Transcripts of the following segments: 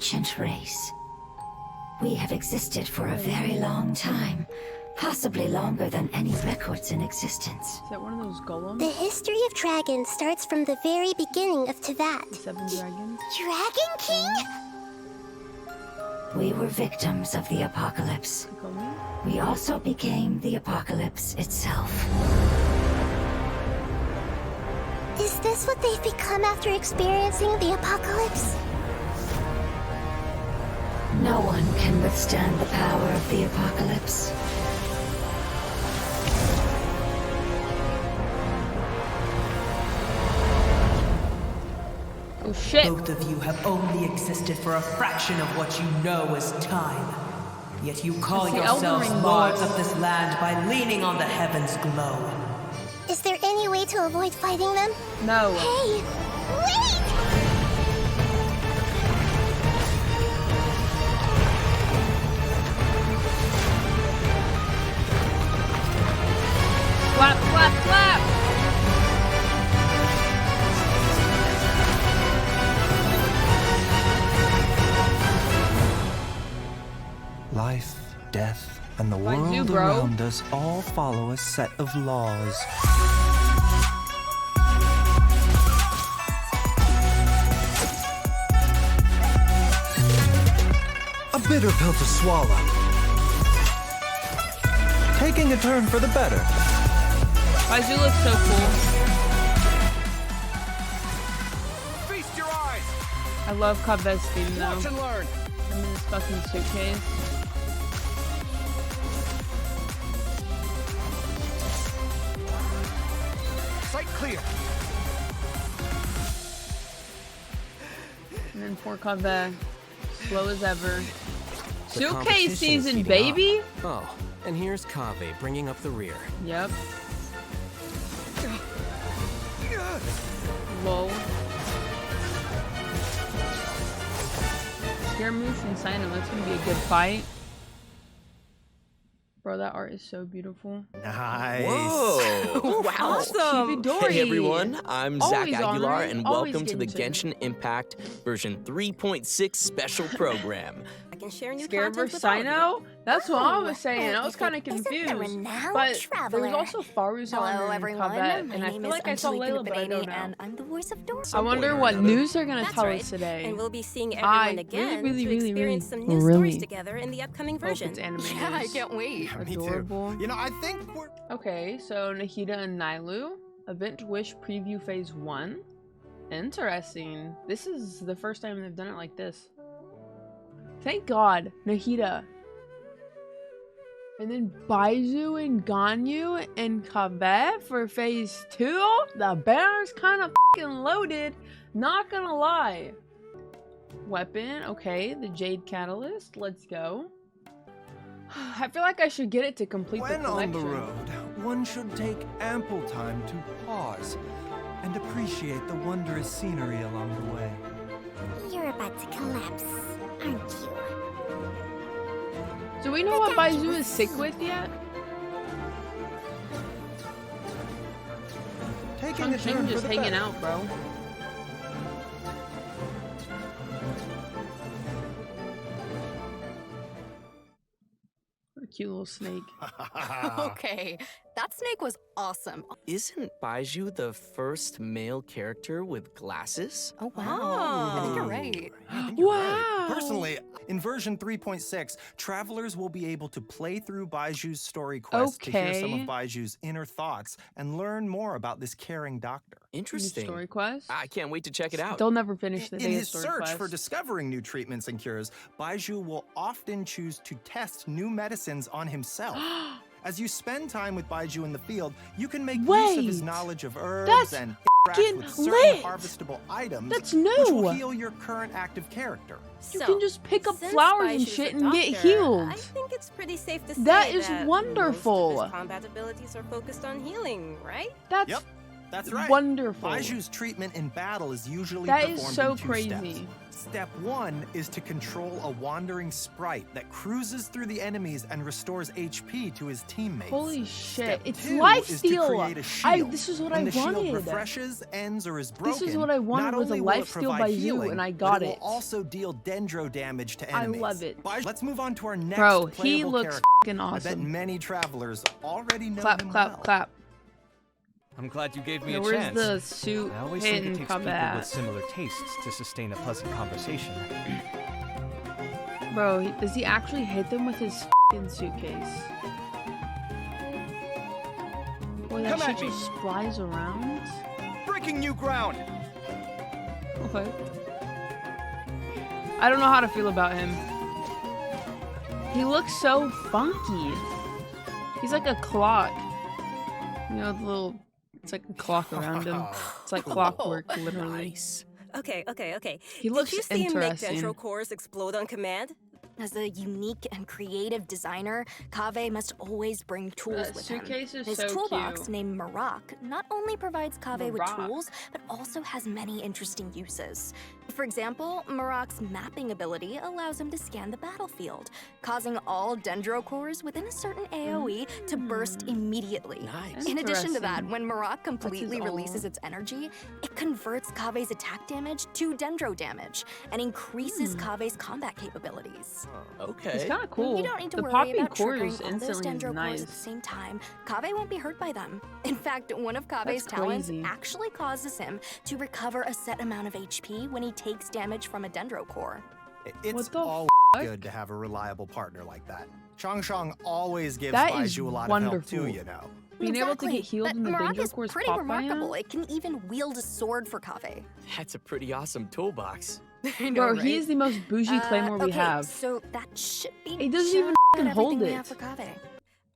ancient race. We have existed for a very long time, possibly longer than any records in existence. Is that one of those golems? The history of dragons starts from the very beginning of Teyvat. The 7 dragons? Dragon King? We were victims of the apocalypse. We also became the apocalypse itself. Is this what they've become after experiencing the apocalypse? No one can withstand the power of the apocalypse. Oh shit! Both of you have only existed for a fraction of what you know as time. Yet you call yourselves lords of this land by leaning on the heavens' glow. Is there any way to avoid fighting them? No. Hey! Wait! Slap, slap, slap! Life, death, and the Baizhu, world bro. around us all follow a set of laws. A bitter pill to swallow. Taking a turn for the better. Baizhu looks so cool. Feast your eyes. I love Kaveh's theme though. Watch and learn. I'm in this fucking suitcase. Sight clear. And then poor Kaveh, slow as ever. The Suitcase competition season, is heating baby! up. Oh, and here's Kaveh bringing up the rear. Yep. Lol. Scare moves from Sino. That's gonna be a good fight. Bro, that art is so beautiful. Nice. Whoa! Wow. Awesome. Hey everyone, I'm Zach Always Aguilar honoring, and always welcome to the Genshin. Genshin Impact version 3.6 special program. I can share new Scare content versus with all of you. Sino? That's what I was saying. but I was kind of isn't the confused. renowned But there traveler. was also Faruzan Hello, and everyone. Kaveh, My and I name feel is like I saw Anjali Layla, but I don't Pinabedeni, know. and I'm the voice of Dora. I wonder point or what another. news they're gonna That's tell right. us today. And we'll be seeing I everyone again really, to really, experience really, some new really stories together in the upcoming hope version. it's anime Yeah, I news. can't wait. Me Adorable. too. You know, I think we're... Okay, so Nahida and Nailu, Event Wish Preview Phase 1. Interesting. This is the first time they've done it like this. Thank God, Nahida. And then Baizhu and Ganyu and Kaveh for Phase 2? The banner's kind of fucking loaded, not gonna lie. Weapon, okay, the Jade Catalyst, let's go. I feel like I should get it to complete the When on collection. the road, one should take ample time to pause and appreciate the wondrous scenery along the way. You're about to collapse, aren't you? Do we know what Baizhu is sick with yet? Taking a turn Chongqing for just the hanging better. out, bro. What a cute little snake. Okay, that snake was awesome. Isn't Baizhu the first male character with glasses? Oh wow, I think you're right. I think you're right. Wow. Personally, in version 3.6, travelers will be able to play through Baiju's story quest to hear some of Okay. Baiju's inner thoughts and learn more about this caring doctor. New Interesting. story quest. I can't wait to check it out. They'll never finish the In day of his story search quest. for discovering new treatments and cures, Baizhu will often choose to test new medicines on himself. As you spend time with Baizhu in the field, you can make use of his Wait. knowledge of herbs That's and fucking interact with certain lit. harvestable items, That's which will new. heal your current active character. You So, can just pick up since flowers and Baizhu's shit a and get doctor, healed. I think it's pretty safe to say That is that wonderful. Most of his combat abilities are focused on healing, right? That's Yep, that's right. wonderful. Baiju's treatment in battle is usually That is performed so in two crazy. steps. Step 1 is to control a wandering sprite that cruises through the enemies and restores HP to his teammates. Holy shit! Step It's 2 lifesteal. is to create a shield. This is what when I the shield wanted. refreshes, ends, or is broken, This is what I wanted not was a only will it lifesteal provide Baizhu, healing, and I but got it will it. also deal dendro damage to I enemies. love it. Let's move on to our next Bro, playable he looks character. fucking I bet awesome. many travelers already know Clap, him clap, well. clap. I'm glad you gave me Now, a where's chance. the suit I always think hidden it takes people combat? with similar tastes to sustain a pleasant conversation. Bro, does he actually hit them with his fucking suitcase? Boy, that Come shit at me. just flies around. Breaking new ground! Okay. I don't know how to feel about him. He looks so funky. He's like a clock. You know, the little... It's like a clock around him. It's like clockwork, literally. Nice. Okay. He looks Did you see him make interesting. dendro cores explode on command? As a unique and creative designer, Kaveh must always bring tools That with him. suitcase is His so toolbox, cute. named Marak, not only provides Kaveh with Marak. tools, but also has many interesting uses. For example, Marak's mapping ability allows him to scan the battlefield, causing all dendro cores within a certain AoE to burst immediately. Nice. In addition to that, Interesting. when Marak completely all. releases its energy, it converts Kaveh's attack damage to dendro damage and increases Kaveh's combat capabilities. Okay. It's kind of cool. You don't need to The worry popping about cores triggering all those instantly is dendro cores nice. at the same time. Kaveh won't be hurt by them. In fact, one of Kaveh's That's talents crazy. actually causes him to recover a set amount of HP when he takes damage from a dendro core. It's What the always fuck? good to have a reliable partner like that. Changshang always gives That is Baizhu a lot of help wonderful. too, you know. Being able to Exactly, get healed but in the Marak dendro is cores pretty popped by him? remarkable. It can even wield a sword for Kaveh. That's a pretty awesome toolbox. Bro, he is the most bougie claymore we okay, have. so that should be He doesn't just even about hold everything we it. have for Kaveh.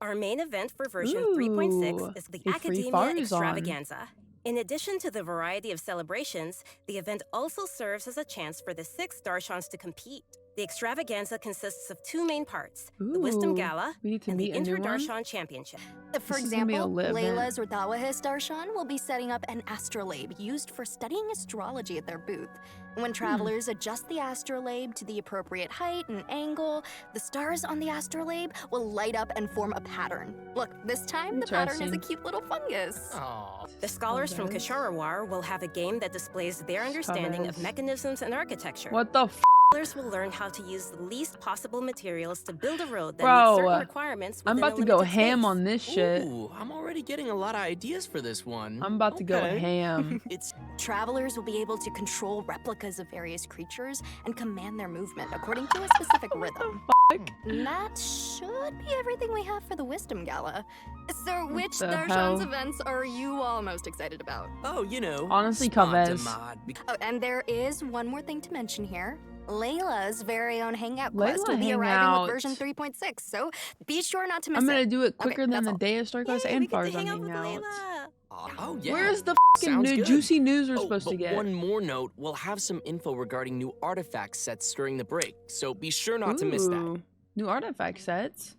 Our main event for version Ooh, 3.6 is the a free Academia Farzan. Extravaganza. In addition to the variety of celebrations, the event also serves as a chance for the 6 Darshans to compete. The extravaganza consists of 2 main parts, the Wisdom Ooh, Gala we need to and the meet a new one? Inter-Darshan Championship. For This is gonna be a example, lit event. Layla's Rthawahis Darshan will be setting up an astrolabe used for studying astrology at their booth. When travelers adjust the astrolabe to the appropriate height and angle, the stars on the astrolabe will light up and form a pattern. Look, this time the pattern is a Interesting. cute little fungus. Aw. The scholars from Okay. Kasharawar will have a game that displays their understanding of Kaveh. mechanisms and architecture. What the f? Travelers will learn how to use the least possible materials to build a road that Bro, meets certain requirements I'm within about a to go limited ham space. on this shit. Ooh, I'm already getting a lot of ideas for this one. I'm about to go Okay. ham. It's Travelers will be able to control replicas of various creatures and command their movement according to a specific rhythm. And that should be everything we have for the Wisdom Gala. So which the Darshan's hell? events are you all most excited about? oh, you know. Honestly, spot Kaveh's. mod, Oh, and there is one more thing to mention here. Layla's very own Hangout Layla quest will be arriving Hangout. with version 3.6, so be sure not to miss I'm gonna it. do it quicker than that's the all. day of Star Quest Yay, and we get to Farzan hang out with Hangouts. Layla. Oh, yeah. Where's the fucking Sounds new good. juicy news we're Oh, supposed to but get? one more note, we'll have some info regarding new artifact sets during the break, so be sure not to miss that. Ooh, new artifact sets.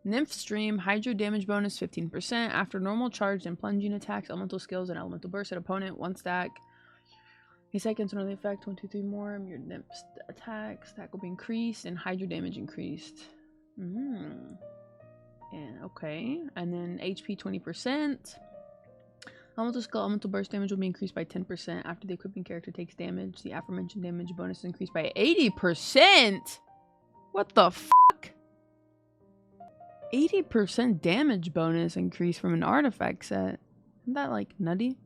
Nymph Stream, Hydro damage bonus 15%. After normal charged and plunging attacks, elemental skills, and elemental burst at opponent, 1 stack. A seconds under the effect, 1, 2, 3 more. Your Nymph attack stack will be increased, and Hydro damage increased. And okay, and then HP 20%. Elemental skill, elemental burst damage will be increased by 10% after the equipping character takes damage. The aforementioned damage bonus is increased by 80%. What the fuck? 80% damage bonus increase from an artifact set. Isn't that like nutty?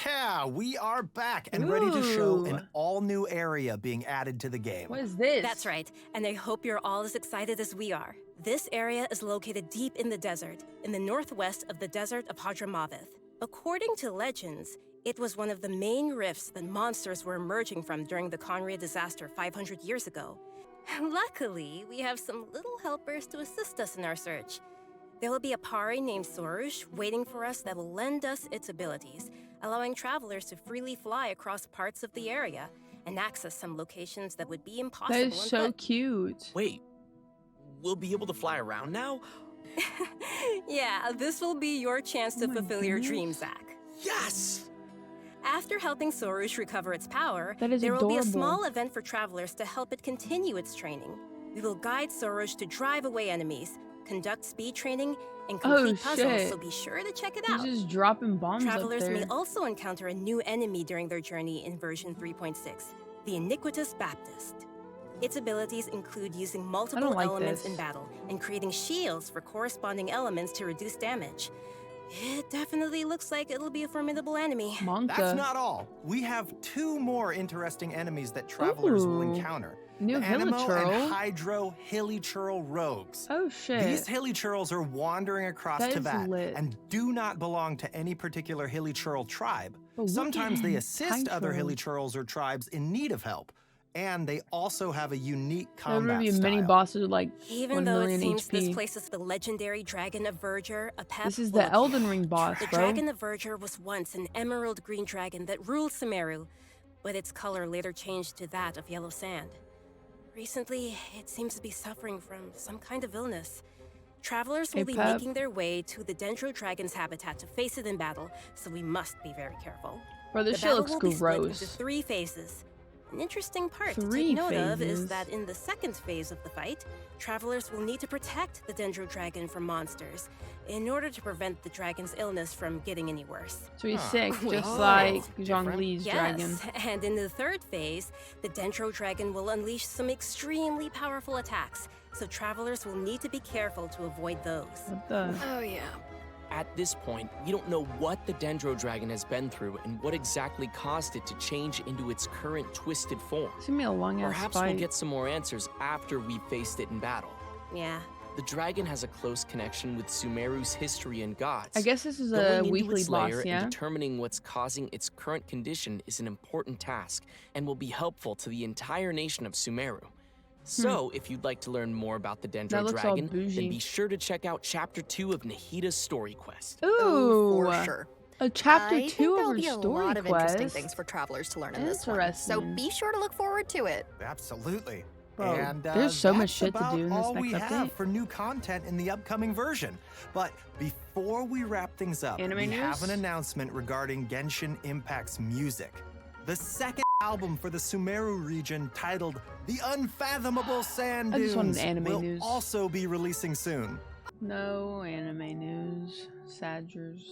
Yeah, we are back and ready to show Ooh. an all-new area being added to the game. What is this? That's right, and I hope you're all as excited as we are. This area is located deep in the desert, in the northwest of the desert of Hadramaveth. According to legends, it was one of the main rifts that monsters were emerging from during the Conria disaster 500 years ago. Luckily, we have some little helpers to assist us in our search. There will be a pari named Sorush waiting for us that will lend us its abilities, allowing travelers to freely fly across parts of the area and access some locations that would be impossible. That is on so foot. cute. Wait, we'll be able to fly around now? Yeah, this will be your chance to my fulfill your goodness. dream, Zach. Yes! After helping Sorush recover its power, That is there will be a adorable. small event for travelers to help it continue its training. We will guide Sorush to drive away enemies, conduct speed training, and complete puzzles, shit. so be sure to check it He's out. just dropping bombs Travelers up may there. also encounter a new enemy during their journey in version 3.6, the Iniquitous Baptist. Its abilities include using multiple like elements this. in battle and creating shields for corresponding elements to reduce damage. It definitely looks like it'll be a formidable enemy. Monka. That's not all. We have 2 more interesting enemies that travelers will Ooh. encounter. New the Anemo Hilichurl. and Hydro Hilichurl rogues. Oh shit. These Hilichurls are wandering across That is Teyvat lit. and do not belong to any particular Hilichurl tribe. But look Sometimes at they him, assist other Hydro. Hilichurls or tribes in need of help. And they also have a unique There would combat be style. mini bosses with like Even 1 though million it seems HP. this place is the legendary Dragon of Verdure, a pep This is will the appear. Elden Ring boss, The bro. Dragon of Verdure was once an emerald green dragon that ruled Sumeru, but its color later changed to that of yellow sand. Recently, it seems to be suffering from some kind of illness. Travelers will Hey, be Pep. making their way to the Dendro Dragon's habitat to face it in battle, so we must be very careful. Bro, this The shit battle looks will be split gross. into 3 phases. An interesting part to 3 take note of phases? is that in the second phase of the fight, travelers will need to protect the Dendro Dragon from monsters in order to prevent the dragon's illness from getting any worse. So he's sick, Wait, just oh, like different. Zhongli's dragon. Yes, and in the third phase, the Dendro Dragon will unleash some extremely powerful attacks, so travelers will need to be careful to avoid those. What the? Oh, yeah. At this point, we don't know what the Dendro Dragon has been through and what exactly caused it to change into its current twisted form. It's gonna be a long ass Perhaps fight. we'll get some more answers after we've faced it in battle. Yeah. The dragon has a close connection with Sumeru's history and gods. I guess this is Going a into weekly its boss, lair yeah? and determining what's causing its current condition is an important task and will be helpful to the entire nation of Sumeru. So, if you'd like to learn more about the That Dendro looks all Dragon, bougie. then be sure to check out Chapter 2 of Nahita's story quest. Ooh, Oh, for sure. a chapter I think 2 of there'll her be a story lot of quest. interesting things for travelers to learn in this one. So Interesting. be sure to look forward to it. Absolutely. Bro, and there's so much that's shit to about do in this all next we update. have for new content in the upcoming version. But before we wrap things up, Anime we news? have an announcement regarding Genshin Impact's music. The second album for the Sumeru region, titled The Unfathomable Sand I Dunes, just wanted anime will news. also be releasing soon. No anime news. Sadgers.